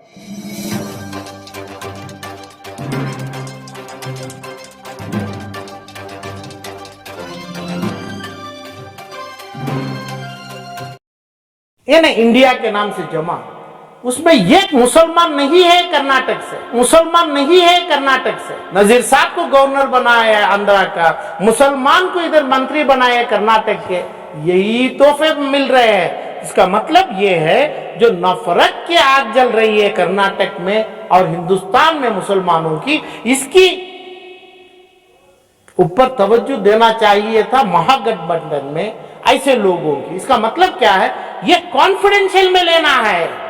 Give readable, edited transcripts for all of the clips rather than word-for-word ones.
ये ना इंडिया के नाम से जमा, उसमें एक मुसलमान नहीं है कर्नाटक से, मुसलमान नहीं है कर्नाटक से। नजीर साहब को गवर्नर बनाया है आंध्रा का, मुसलमान को इधर मंत्री बनाया है कर्नाटक के। यही तोहफे मिल रहे हैं। इसका मतलब ये है जो नफरत की आग जल रही है कर्नाटक में और हिंदुस्तान में मुसलमानों की, इसकी ऊपर तवज्जो देना चाहिए था महागठबंधन में ऐसे लोगों की। इसका मतलब क्या है, ये कॉन्फिडेंशियल में लेना है।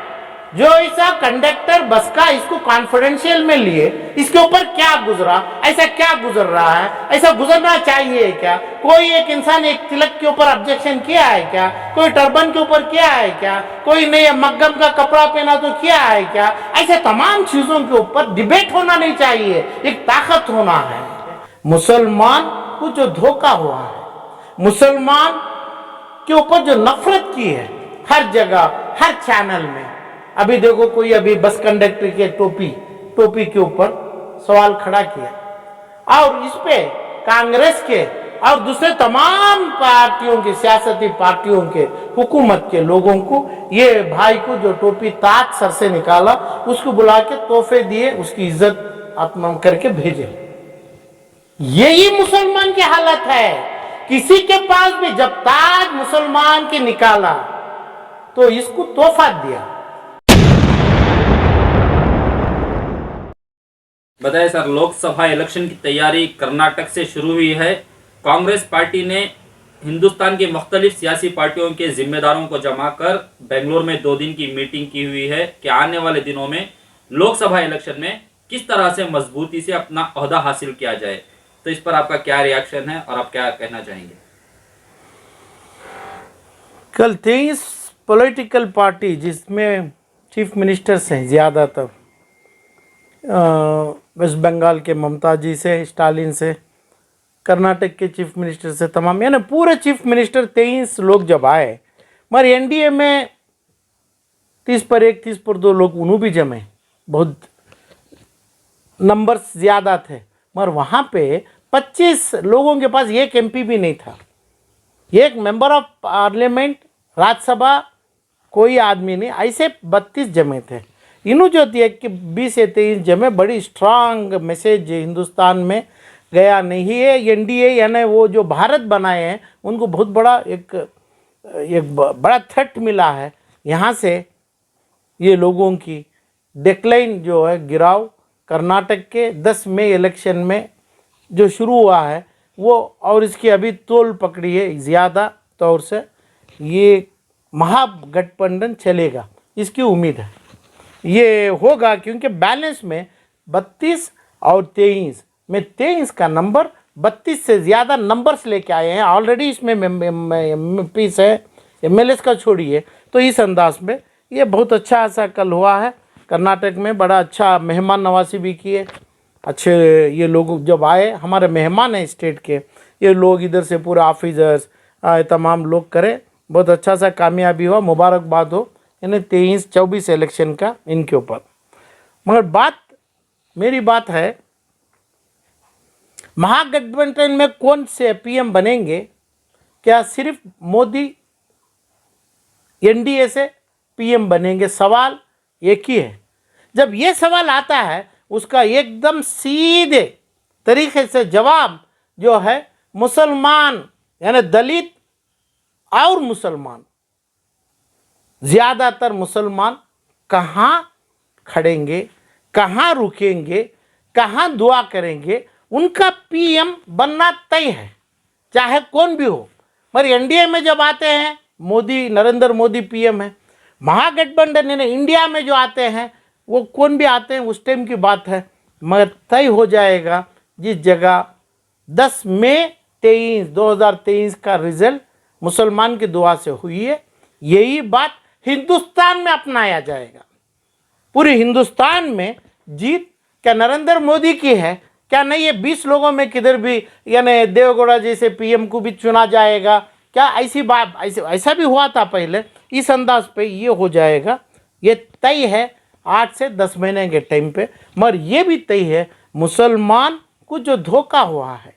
जो ऐसा कंडक्टर बस का इसको कॉन्फिडेंशियल में लिए, इसके ऊपर क्या गुजरा, ऐसा क्या गुजर रहा है, ऐसा गुजरना चाहिए क्या? कोई एक इंसान एक तिलक के ऊपर ऑब्जेक्शन किया है क्या? कोई टर्बन के ऊपर किया है क्या? कोई नया मग्गम का कपड़ा पहना तो किया है क्या? ऐसे तमाम चीजों के ऊपर डिबेट होना नहीं चाहिए, एक ताकत होना है। मुसलमान को जो धोखा हुआ है, मुसलमान के ऊपर जो नफरत की है हर जगह हर चैनल में। अभी देखो कोई अभी बस कंडक्टर के टोपी के ऊपर सवाल खड़ा किया और इस पे कांग्रेस के और दूसरे तमाम पार्टियों के, सियासती पार्टियों के, हुकूमत के लोगों को, ये भाई को जो टोपी ताज सर से निकाला उसको बुला के तोहफे दिए, उसकी इज्जत आत्मा करके भेजे। यही मुसलमान की हालत है। किसी के पास भी जब ताज मुसलमान के निकाला तो इसको तोहफा दिया। बताइए सर, लोकसभा इलेक्शन की तैयारी कर्नाटक से शुरू हुई है। कांग्रेस पार्टी ने हिंदुस्तान के मुख्तलिफ सियासी पार्टियों के जिम्मेदारों को जमा कर बेंगलोर में 2 दिन की मीटिंग की हुई है कि आने वाले दिनों में लोकसभा इलेक्शन में किस तरह से मजबूती से अपना ओहदा हासिल किया जाए। तो इस पर आपका क्या रिएक्शन है और आप क्या कहना चाहेंगे? कल 23 पॉलिटिकल पार्टी जिसमें चीफ मिनिस्टर्स हैं ज़्यादातर, वेस्ट बंगाल के ममता जी से, स्टालिन से, कर्नाटक के चीफ मिनिस्टर से, तमाम यानी पूरे चीफ मिनिस्टर 23 लोग जब आए, मगर एनडीए में 30 पर 1 30 पर 2 लोग उन्हों भी जमे, बहुत नंबर्स ज़्यादा थे। मगर वहाँ पे 25 लोगों के पास एक एमपी भी नहीं था, एक मेंबर ऑफ पार्लियामेंट, राज्यसभा कोई आदमी नहीं, ऐसे 32 जमे थे। इन्हों जो थी कि 20 से 23 जमे, बड़ी स्ट्रांग मैसेज हिंदुस्तान में गया नहीं है। एनडीए यानी वो जो भारत बनाए हैं उनको बहुत बड़ा एक बड़ा थ्रेट मिला है यहाँ से। ये लोगों की डिक्लाइन जो है, गिराव कर्नाटक के 10 मई इलेक्शन में जो शुरू हुआ है वो, और इसकी अभी तोल पकड़ी है ज़्यादा तौर से, ये महागठबंधन चलेगा, इसकी उम्मीद है ये होगा। क्योंकि बैलेंस में 32 और 23 में 23 का नंबर 32 से ज़्यादा नंबर्स लेके आए हैं ऑलरेडी। इसमें एमपीस है, एमएलएस का छोड़िए। तो इस अंदाज में ये बहुत अच्छा ऐसा कल हुआ है कर्नाटक में, बड़ा अच्छा मेहमान नवाजी भी किए। अच्छे ये लोग जब आए, हमारे मेहमान हैं स्टेट के, ये लोग इधर से पूरे ऑफिसर्स तमाम लोग करें, बहुत अच्छा सा कामयाबी हुआ, मुबारकबाद हो इन्हें 23-24 इलेक्शन का इनके ऊपर। मगर मेरी बात है, महागठबंधन में कौन से पीएम बनेंगे? क्या सिर्फ मोदी एनडीए से पीएम बनेंगे? सवाल एक ही है। जब ये सवाल आता है उसका एकदम सीधे तरीके से जवाब जो है, मुसलमान यानी दलित और मुसलमान, ज़्यादातर मुसलमान कहाँ खड़ेंगे, कहाँ रुकेंगे, कहाँ दुआ करेंगे, उनका पीएम बनना तय है, चाहे कौन भी हो। पर एनडीए में जब आते हैं मोदी, नरेंद्र मोदी पीएम है। महागठबंधन यानी इंडिया में जो आते हैं वो कौन भी आते हैं उस टाइम की बात है, मगर तय हो जाएगा जिस जगह 10 मई 2023 का रिजल्ट मुसलमान की दुआ से हुई है। यही बात हिंदुस्तान में अपनाया जाएगा। पूरे हिंदुस्तान में जीत क्या नरेंद्र मोदी की है? क्या नहीं ये 20 लोगों में किधर भी यानी देवेगौड़ा जैसे पीएम को भी चुना जाएगा क्या? ऐसी बात ऐसा भी हुआ था पहले। इस अंदाज पे ये हो जाएगा, ये तय है। 8 से 10 महीने के टाइम पे। मगर ये भी तय है मुसलमान को जो धोखा हुआ है,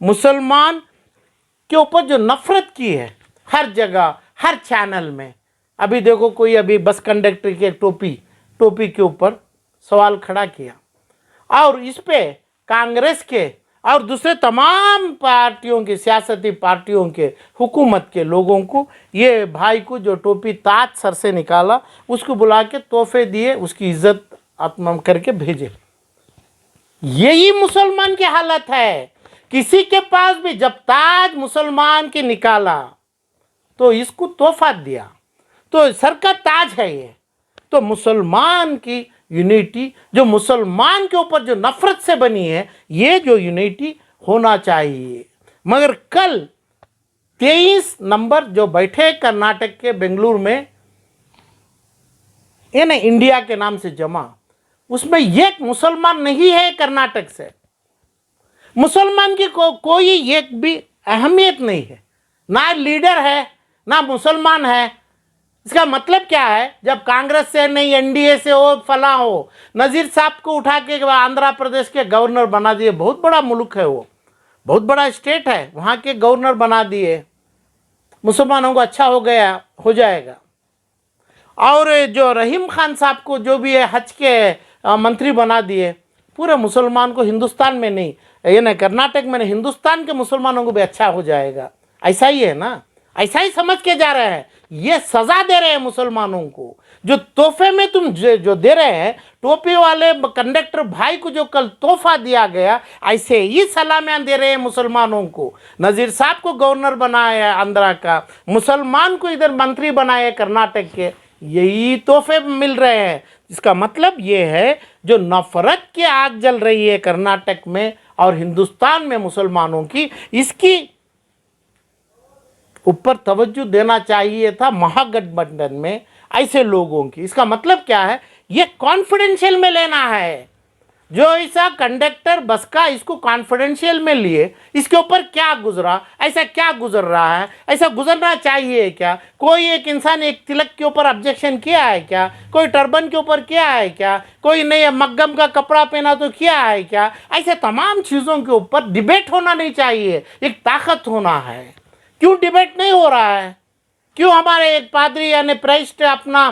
मुसलमान के ऊपर जो नफरत की है हर जगह हर चैनल में। अभी देखो कोई अभी बस कंडक्टर के टोपी के ऊपर सवाल खड़ा किया और इस पे कांग्रेस के और दूसरे तमाम पार्टियों के सियासती पार्टियों के हुकूमत के लोगों को ये भाई को जो टोपी ताज सर से निकाला उसको बुला के तोहफे दिए, उसकी इज्जत आत्मा करके भेजे। यही मुसलमान की हालत है। किसी के पास भी जब ताज मुसलमान के निकाला तो इसको तोहफा दिया, तो सर का ताज है ये। तो मुसलमान की यूनिटी, जो मुसलमान के ऊपर जो नफरत से बनी है, ये जो यूनिटी होना चाहिए। मगर कल 23 नंबर जो बैठे कर्नाटक के बेंगलुरु में ये ना इंडिया के नाम से जमा, उसमें एक मुसलमान नहीं है कर्नाटक से। मुसलमान की कोई एक भी अहमियत नहीं है, ना लीडर है ना मुसलमान है। इसका मतलब क्या है? जब कांग्रेस से नहीं एनडीए से हो फला हो, नज़ीर साहब को उठा के आंध्र प्रदेश के गवर्नर बना दिए। बहुत बड़ा मुल्क है वो, बहुत बड़ा स्टेट है, वहाँ के गवर्नर बना दिए। मुसलमानों को अच्छा हो जाएगा। और जो रहीम खान साहब को जो भी है हज के मंत्री बना दिए। पूरे मुसलमान को हिंदुस्तान में नहीं, ये ना कर्नाटक में नहीं, हिंदुस्तान के मुसलमानों को भी अच्छा हो जाएगा। ऐसा ही है ना, ऐसा ही समझ के जा रहे हैं। ये सजा दे रहे हैं मुसलमानों को। जो तोहफे में तुम जो दे रहे हैं, टोपी वाले कंडक्टर भाई को जो कल तोहफा दिया गया, ऐसे ही सलामियां दे रहे हैं मुसलमानों को। नज़ीर साहब को गवर्नर बनाया आंध्रा का, मुसलमान को इधर मंत्री बनाए कर्नाटक के, यही तोहफे मिल रहे हैं। इसका मतलब ये है जो नफरत की आग जल रही है कर्नाटक में और हिंदुस्तान में मुसलमानों की, इसकी ऊपर तवज्जो देना चाहिए था महागठबंधन में ऐसे लोगों की। इसका मतलब क्या है? ये कॉन्फिडेंशियल में लेना है। जो ऐसा कंडक्टर बस का इसको कॉन्फिडेंशियल में लिए, इसके ऊपर क्या गुजरा, ऐसा क्या गुजर रहा है, ऐसा गुजरना चाहिए क्या? कोई एक इंसान एक तिलक के ऊपर ऑब्जेक्शन किया है क्या? कोई टर्बन के ऊपर किया है क्या? कोई नहीं मग्गम का कपड़ा पहना तो किया है क्या? ऐसे तमाम चीज़ों के ऊपर डिबेट होना नहीं चाहिए, एक ताकत होना है। क्यों डिबेट नहीं हो रहा है? क्यों हमारे एक पादरी यानी प्रेस्ट अपना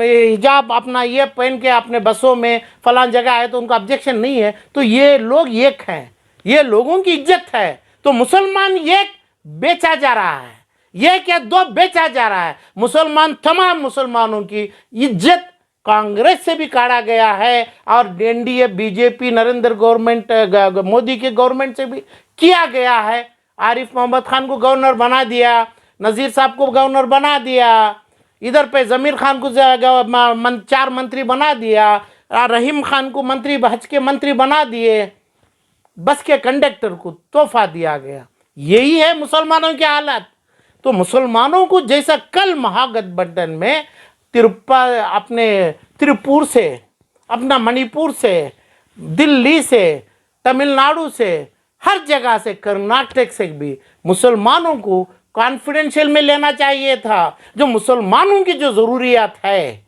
हिजाब अपना ये पहन के अपने बसों में फलान जगह है तो उनका ऑब्जेक्शन नहीं है? तो ये लोग एक हैं, ये लोगों की इज्जत है। तो मुसलमान एक बेचा जा रहा है, ये क्या दो बेचा जा रहा है। मुसलमान तमाम मुसलमानों की इज्जत कांग्रेस से भी काढ़ा गया है और NDA BJP Narendra government Modi के गवर्नमेंट से भी किया गया है। आरिफ मोहम्मद खान को गवर्नर बना दिया, नज़ीर साहब को गवर्नर बना दिया, इधर पे ज़मीर खान को 4 मंत्री बना दिया, रहीम खान को हज के मंत्री बना दिए, बस के कंडक्टर को तोहफा दिया गया। यही है मुसलमानों की हालत। तो मुसलमानों को जैसा कल महागठबंधन में अपने त्रिपुर से, अपना मणिपुर से, दिल्ली से, तमिलनाडु से, हर जगह से, कर्नाटक से भी मुसलमानों को कॉन्फिडेंशियल में लेना चाहिए था। जो मुसलमानों की जो ज़रूरियात है,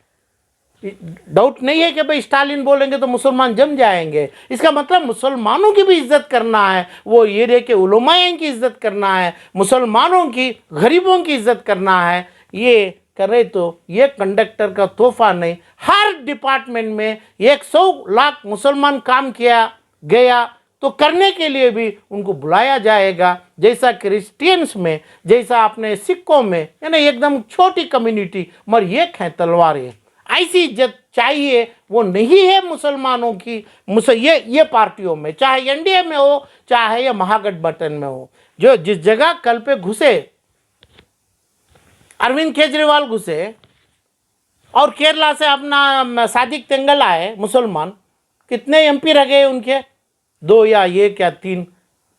डाउट नहीं है कि भाई स्टालिन बोलेंगे तो मुसलमान जम जाएंगे। इसका मतलब मुसलमानों की भी इज्जत करना है, वो एरिया के उलमाए की इज्जत करना है, मुसलमानों की गरीबों की इज्जत करना है। ये करे तो ये कंडक्टर का तोहफा नहीं, हर डिपार्टमेंट में 100 लाख मुसलमान काम किया गया तो करने के लिए भी उनको बुलाया जाएगा। जैसा क्रिश्चियंस में, जैसा अपने सिखों में, यानी एकदम छोटी कम्युनिटी मगर एक है तलवारें, ऐसी इज्जत चाहिए। वो नहीं है मुसलमानों की। ये पार्टियों में, चाहे एनडीए में हो चाहे ये महागठबंधन में हो, जो जिस जगह कल पे घुसे अरविंद केजरीवाल घुसे और केरला से अपना सादिक तेंगल आए मुसलमान, कितने एमपी रह गए उनके? 2 या ये क्या 3,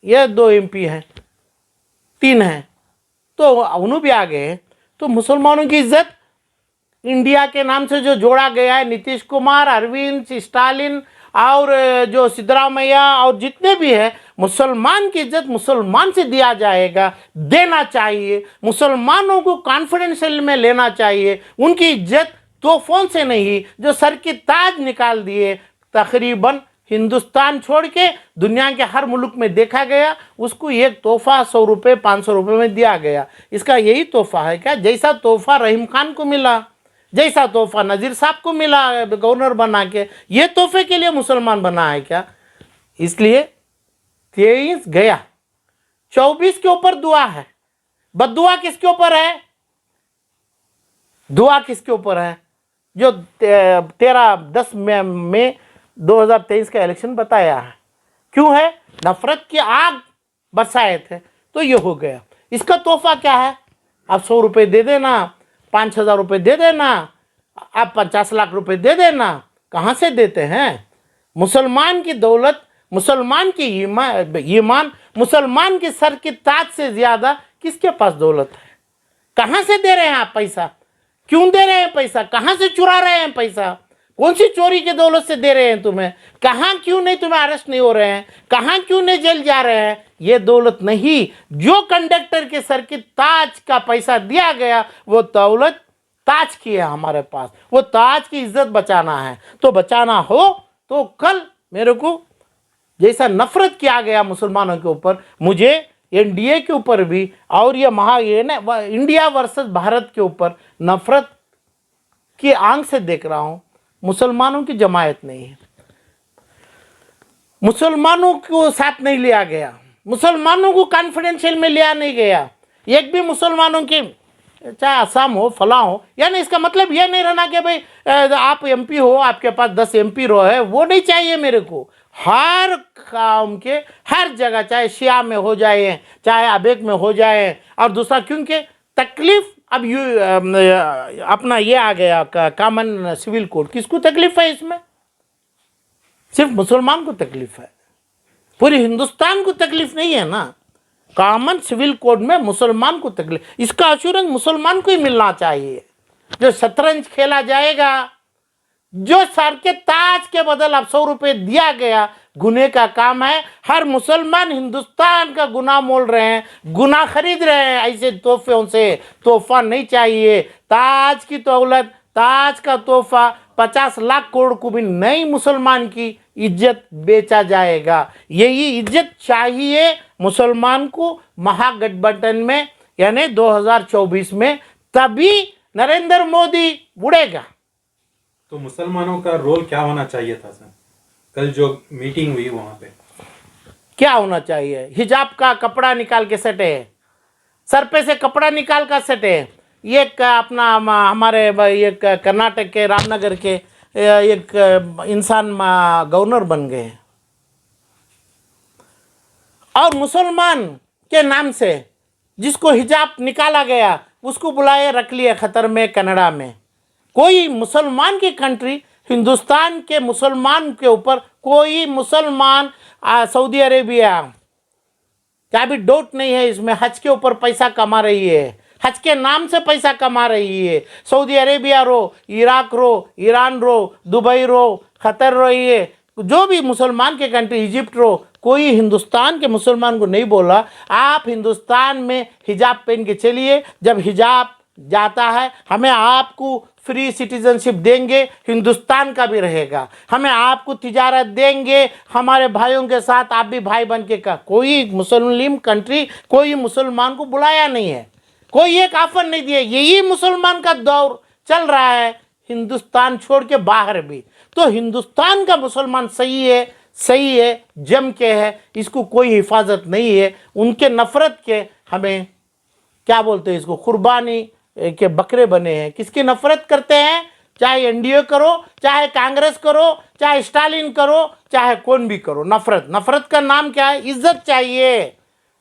ये 2 एमपी हैं, 3 हैं, तो उन्होंने भी आ गए। तो मुसलमानों की इज्जत इंडिया के नाम से जो जोड़ा गया है, नीतीश कुमार, अरविंद, स्टालिन और जो सिद्धरामैया और जितने भी हैं, मुसलमान की इज्जत मुसलमान से दिया जाएगा, देना चाहिए। मुसलमानों को कॉन्फिडेंशियल में लेना चाहिए, उनकी इज्जत तोहफों से नहीं, जो सर की ताज निकाल दिए, तकरीबन हिंदुस्तान छोड़ के दुनिया के हर मुल्क में देखा गया, उसको एक तोहफा 100 रुपये 500 रुपये में दिया गया। इसका यही तोहफा है क्या? जैसा तोहफा रहीम खान को मिला, जैसा तोहफा नज़ीर साहब को मिला गवर्नर बना के, ये तोहफे के लिए मुसलमान बना है क्या? इसलिए 23 गया, 24 के ऊपर दुआ है। बद्दुआ किसके ऊपर है? दुआ किसके ऊपर है? जो 10 मई 2023 का इलेक्शन बताया है। क्यों है? नफरत की आग बरसाए थे, तो ये हो गया। इसका तोहफा क्या है? आप 100 रुपये दे देना, 5,000 रुपये दे देना, आप 50 लाख रुपए दे देना। कहाँ से देते हैं? मुसलमान की दौलत, मुसलमान की ईमान, मुसलमान की सर की ताज से ज़्यादा किसके पास दौलत है? कहाँ से दे रहे हैं आप पैसा? क्यों दे रहे हैं पैसा? कहाँ से चुरा रहे हैं पैसा? कौन सी चोरी की दौलत से दे रहे हैं तुम्हें? कहाँ क्यों नहीं तुम्हें अरेस्ट नहीं हो रहे हैं? कहाँ क्यों नहीं जेल जा रहे हैं? ये दौलत नहीं, जो कंडक्टर के सर की ताज का पैसा दिया गया, वो दौलत ताज की है हमारे पास। वो ताज की इज्जत बचाना है, तो बचाना हो तो कल मेरे को जैसा नफरत किया गया मुसलमानों के ऊपर, मुझे एनडीए के ऊपर भी, और ये इंडिया वर्सेस भारत के ऊपर नफरत की आंख से देख रहा हूँ। मुसलमानों की जमायत नहीं है, मुसलमानों को साथ नहीं लिया गया, मुसलमानों को कॉन्फिडेंशियल में लिया नहीं गया। एक भी मुसलमानों की, चाहे असम हो फला हो, यानी इसका मतलब ये नहीं रहना कि भाई आप एमपी हो, आपके पास 10 एमपी रो है, वो नहीं चाहिए मेरे को। हर काम के हर जगह, चाहे शिया में हो जाए, चाहे अबेक में हो जाए, और दूसरा क्योंकि तकलीफ अब अपना ये आ गया कॉमन सिविल कोड। किसको तकलीफ है इसमें? सिर्फ मुसलमान को तकलीफ है, पूरे हिंदुस्तान को तकलीफ नहीं है ना। कॉमन सिविल कोड में मुसलमान को तकलीफ, इसका अश्योरेंस मुसलमान को ही मिलना चाहिए। जो शतरंज खेला जाएगा, जो सर के ताज के बदल अब 100 रुपये दिया गया, गुने का काम है। हर मुसलमान हिंदुस्तान का गुना मोल रहे हैं, गुना खरीद रहे हैं ऐसे तोहफों से। तोहफा नहीं चाहिए, ताज की दौलत, ताज का तोहफा 50 लाख करोड़ को भी नहीं मुसलमान की इज्जत बेचा जाएगा। यही इज्जत चाहिए मुसलमान को महागठबंधन में, यानी 2024 में, तभी नरेंद्र मोदी उड़ेगा। तो मुसलमानों का रोल क्या होना चाहिए था सर? कल जो मीटिंग हुई वहां पे क्या होना चाहिए? हिजाब का कपड़ा निकाल के सटे, सर पे से कपड़ा निकाल कर सटे। एक अपना हमारे एक कर्नाटक के रामनगर के एक इंसान गवर्नर बन गए, और मुसलमान के नाम से जिसको हिजाब निकाला गया उसको बुलाए रख लिया खतर में, कनाडा में। कोई मुसलमान की कंट्री, हिंदुस्तान के मुसलमान के ऊपर कोई मुसलमान, सऊदी अरेबिया, क्या भी डाउट नहीं है इसमें, हज के ऊपर पैसा कमा रही है, हज के नाम से पैसा कमा रही है। सऊदी अरेबिया रो, इराक रो, ईरान रो, दुबई रो, खतर रो, ये जो भी मुसलमान के कंट्री, इजिप्ट रो, कोई हिंदुस्तान के मुसलमान को नहीं बोला आप हिंदुस्तान में हिजाब पहन के चलिए। जब हिजाब जाता है, हमें आपको फ्री सिटीजनशिप देंगे, हिंदुस्तान का भी रहेगा, हमें आपको तिजारत देंगे, हमारे भाइयों के साथ आप भी भाई बन के का। कोई मुस्लिम कंट्री कोई मुसलमान को बुलाया नहीं है, कोई एक ऑफर नहीं दिया। यही मुसलमान का दौर चल रहा है हिंदुस्तान छोड़ के बाहर भी। तो हिंदुस्तान का मुसलमान सही है, सही है, जम के है, इसको कोई हिफाजत नहीं है। उनके नफरत के हमें क्या बोलते हैं इसको, कुर्बानी के बकरे बने हैं। किसकी नफरत करते हैं? चाहे एनडीए करो, चाहे कांग्रेस करो, चाहे स्टालिन करो, चाहे कौन भी करो, नफरत। नफरत का नाम क्या है? इज्जत चाहिए।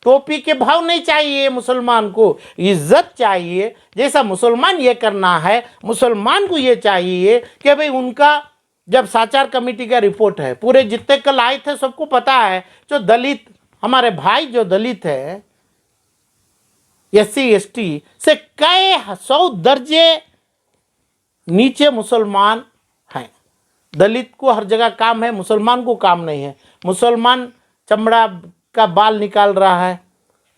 टोपी के भाव नहीं चाहिए मुसलमान को, इज्जत चाहिए। जैसा मुसलमान ये करना है, मुसलमान को ये चाहिए कि भाई उनका जब साचार कमेटी का रिपोर्ट है, पूरे जितने कल आए थे सबको पता है, जो दलित हमारे भाई जो दलित है, SC ST से कई 100 दर्जे नीचे मुसलमान हैं। दलित को हर जगह काम है, मुसलमान को काम नहीं है। मुसलमान चमड़ा का बाल निकाल रहा है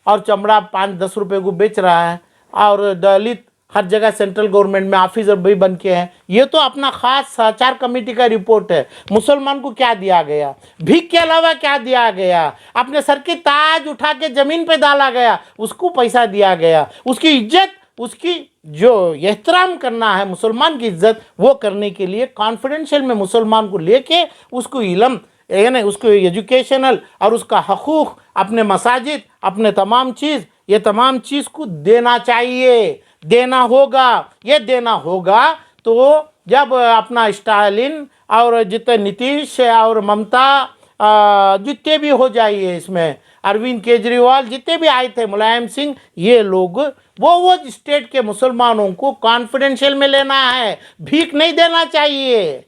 और चमड़ा 5-10 रुपए को बेच रहा है, और दलित हर जगह सेंट्रल गवर्नमेंट में ऑफिसर भी बन के हैं। ये तो अपना खास समाचार कमेटी का रिपोर्ट है। मुसलमान को क्या दिया गया, भीख के अलावा क्या दिया गया, अपने सर की ताज उठा के ज़मीन पे डाला गया, उसको पैसा दिया गया, उसकी इज्जत, उसकी जो एहतराम करना है मुसलमान की इज्जत, वो करने के लिए कॉन्फिडेंशियल में मुसलमान को लेके उसको इल्म यानी उसको एजुकेशनल और उसका हकूक़, अपने मसाजिद, अपने तमाम चीज़, ये तमाम चीज़ को देना चाहिए, देना होगा। ये देना होगा तो जब अपना स्टालिन और जितने नीतीश और ममता जितने भी हो जाइए, इसमें अरविंद केजरीवाल जितने भी आए थे, मुलायम सिंह, ये लोग वो स्टेट के मुसलमानों को कॉन्फिडेंशियल में लेना है, भीख नहीं देना चाहिए।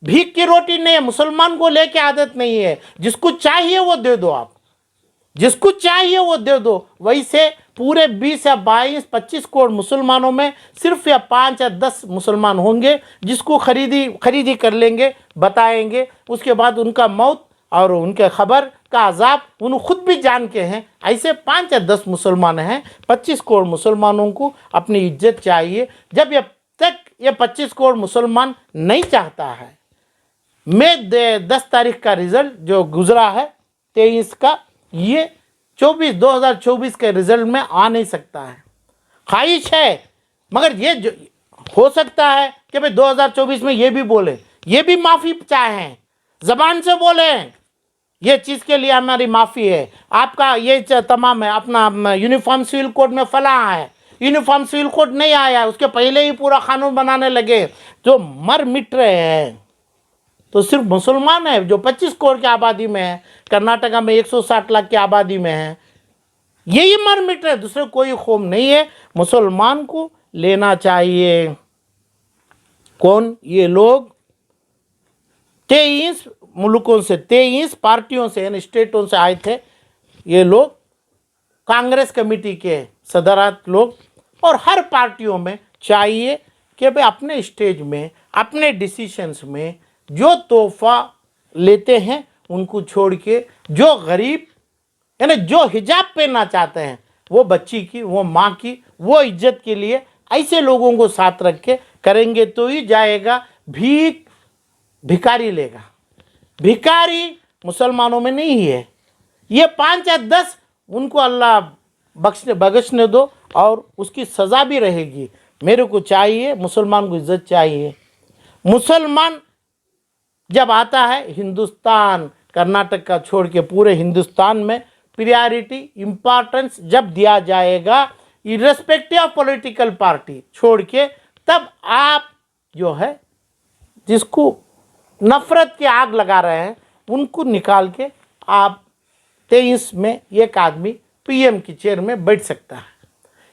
भीख की रोटी नहीं है, मुसलमान को लेके आदत नहीं है। जिसको चाहिए वो दे दो, आप जिसको चाहिए वो दे दो। वैसे पूरे 20 या 22 25 करोड़ मुसलमानों में सिर्फ या 5 या 10 मुसलमान होंगे जिसको खरीदी कर लेंगे, बताएंगे। उसके बाद उनका मौत और उनके खबर का अजाब उन्हें खुद भी जान के हैं। ऐसे 5 या 10 मुसलमान हैं। 25 करोड़ मुसलमानों को अपनी इज्जत चाहिए। जब तक ये 25 करोड़ मुसलमान नहीं चाहता है, मई 10 तारीख का रिज़ल्ट जो गुजरा है 23 का, ये 2024 के रिज़ल्ट में आ नहीं सकता है। ख्वाहिश है, मगर ये जो हो सकता है कि भाई 2024 में ये भी बोले, ये भी माफ़ी चाहें, ज़बान से बोलें, ये चीज़ के लिए हमारी माफ़ी है। आपका ये तमाम है, अपना यूनिफॉर्म सिविल कोड में फला है, यूनिफॉर्म सिविल कोड नहीं आया, उसके पहले ही पूरा कानून बनाने लगे। जो मर मिट रहे हैं तो सिर्फ मुसलमान है, जो 25 करोड़ की आबादी में है, कर्नाटका में 160 लाख की आबादी में है, यही मर मिट रहे, दूसरे कोई खौफ नहीं है। मुसलमान को लेना चाहिए। कौन ये लोग 23 मुल्कों से, 23 पार्टियों से यानी स्टेटों से आए थे ये लोग, कांग्रेस कमेटी के सदरात लोग, और हर पार्टियों में चाहिए कि भाई अपने स्टेज में, अपने डिसीशंस में जो तोहफा लेते हैं उनको छोड़ के, जो गरीब यानी जो हिजाब पहनना चाहते हैं, वो बच्ची की, वो माँ की, वो इज्जत के लिए ऐसे लोगों को साथ रख के करेंगे तो ही जाएगा। भिखारी लेगा, भिखारी मुसलमानों में नहीं है। ये 5 या 10 उनको अल्लाह बख्शने दो और उसकी सज़ा भी रहेगी। मेरे को चाहिए, मुसलमान को इज्जत चाहिए। मुसलमान जब आता है हिंदुस्तान, कर्नाटक का छोड़ के पूरे हिंदुस्तान में प्रायोरिटी इम्पॉर्टेंस जब दिया जाएगा, इर्रेस्पेक्टिव ऑफ पॉलिटिकल पार्टी छोड़ के, तब आप जो है जिसको नफ़रत की आग लगा रहे हैं उनको निकाल के आप 23 में एक आदमी पीएम की चेयर में बैठ सकता है।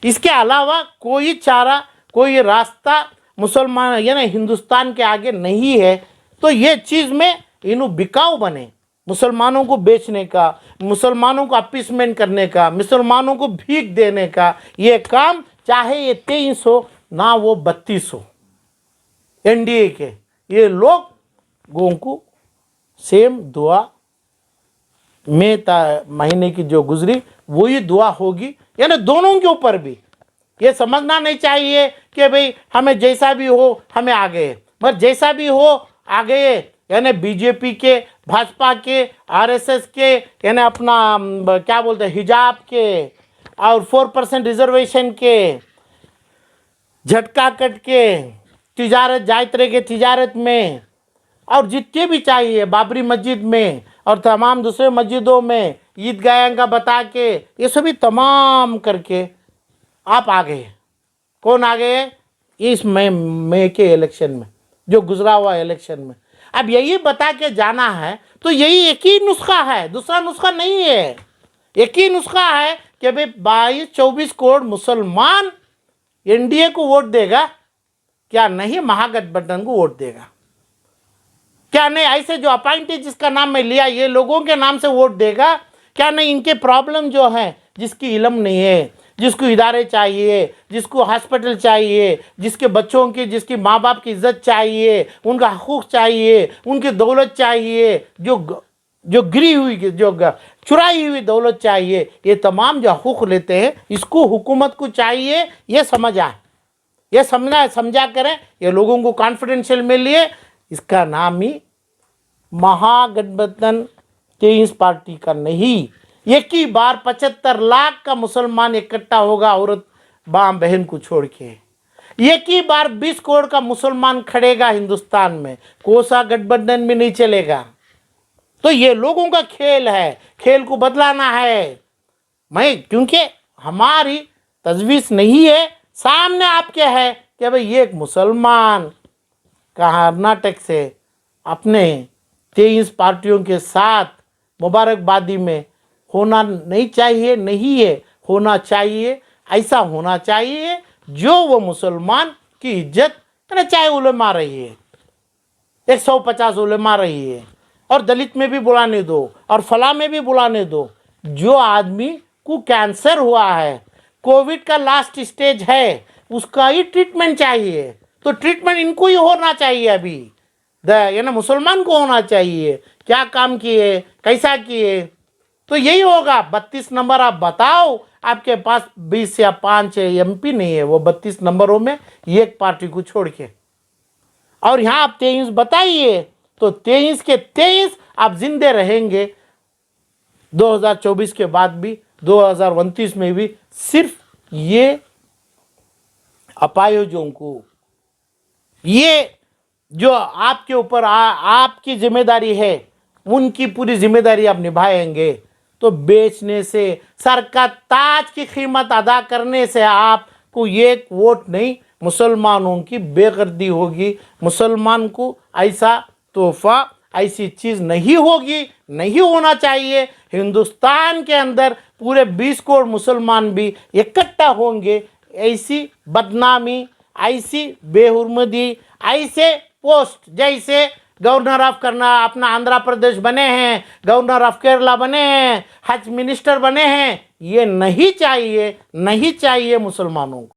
इसके अलावा कोई चारा, कोई रास्ता मुसलमान यानी हिंदुस्तान के आगे नहीं है। तो ये चीज़ में इन्हों बिकाऊ बने, मुसलमानों को बेचने का, मुसलमानों को अपीसमेंट करने का, मुसलमानों को भीख देने का ये काम, चाहे ये 23 हो ना वो 32 हो, एनडीए के ये लोगों को सेम दुआ महीने की जो गुजरी वही दुआ होगी। यानी दोनों के ऊपर भी ये समझना नहीं चाहिए कि भाई हमें जैसा भी हो हमें आ गए, मगर जैसा भी हो आ गए यानी बीजेपी के, भाजपा के, आरएसएस के, यानी अपना क्या बोलते हैं हिजाब के और 4% रिजर्वेशन के, झटका कट के तिजारत जायतरे के तिजारत में, और जितने भी चाहिए बाबरी मस्जिद में और तमाम दूसरे मस्जिदों में ईदगाह का बता के, ये सभी तमाम करके आप आ गए। कौन आ गए? इस मई के इलेक्शन में, जो गुजरा हुआ इलेक्शन में। अब यही बता के जाना है तो यही एक ही नुस्खा है, दूसरा नुस्खा नहीं है। एक ही नुस्खा है कि भाई 22-24 करोड़ मुसलमान एनडीए को वोट देगा, क्या नहीं महागठबंधन को वोट देगा, क्या नहीं ऐसे जो अपॉइंटेड जिसका नाम मैं लिया ये लोगों के नाम से वोट देगा, क्या नहीं इनके प्रॉब्लम जो है, जिसकी इल्म नहीं है, जिसको इदारे चाहिए, जिसको हॉस्पिटल चाहिए, जिसके बच्चों की, जिसकी माँ बाप की इज्जत चाहिए, उनका हकूक़ चाहिए, उनकी दौलत चाहिए, जो गिरी हुई, जो चुराई हुई दौलत चाहिए, ये तमाम जो हकूक़ लेते हैं इसको हुकूमत को चाहिए, ये समझ आए। ये समझा करें, ये लोगों को कॉन्फिडेंशियल में लिए। इसका नाम ही महागठबंधन 23 पार्टी का नहीं। एक ही बार 75 लाख का मुसलमान इकट्ठा होगा, औरत बाम बहन को छोड़ के। एक ही बार 20 करोड़ का मुसलमान खड़ेगा हिंदुस्तान में, कोसा गठबंधन में नहीं चलेगा। तो ये लोगों का खेल है, खेल को बदलाना है। क्योंकि हमारी तजवीज़ नहीं है, सामने आपके है कि भाई ये एक मुसलमान कर्नाटक से अपने 23 पार्टियों के साथ मुबारकबादी में होना नहीं चाहिए, नहीं है, होना चाहिए। ऐसा होना चाहिए जो वो मुसलमान की इज्जत, चाहे उलेमा रही है, 150 उलेमा रही है, और दलित में भी बुलाने दो और फला में भी बुलाने दो। जो आदमी को कैंसर हुआ है, कोविड का लास्ट स्टेज है, उसका ही ट्रीटमेंट चाहिए। तो ट्रीटमेंट इनको ही होना चाहिए अभी, ये ना मुसलमान को होना चाहिए। क्या काम किए, कैसा किए, तो यही होगा। 32 नंबर आप बताओ, आपके पास 20 या 5 MP नहीं है, वो 32 नंबरों में एक पार्टी को छोड़ के, और यहाँ आप 23 बताइए, तो 23 के 23 आप जिंदे रहेंगे 2024 के बाद भी, 2029 में भी। सिर्फ ये अपायोजों को, ये जो आपके ऊपर आपकी जिम्मेदारी है, उनकी पूरी जिम्मेदारी आप निभाएंगे। तो बेचने से, सर का ताज की कीमत अदा करने से आपको एक वोट नहीं, मुसलमानों की बेगर्दी होगी। मुसलमान को ऐसा तोहफा, ऐसी चीज़ नहीं होगी, नहीं होना चाहिए। हिंदुस्तान के अंदर पूरे 20 करोड़ मुसलमान भी इकट्ठा होंगे, ऐसी बदनामी, ऐसी बेहुरमदी, ऐसे पोस्ट जैसे गवर्नर ऑफ अपना आंध्र प्रदेश बने हैं, गवर्नर ऑफ केरला बने हैं, हज मिनिस्टर बने हैं, ये नहीं चाहिए, नहीं चाहिए मुसलमानों को।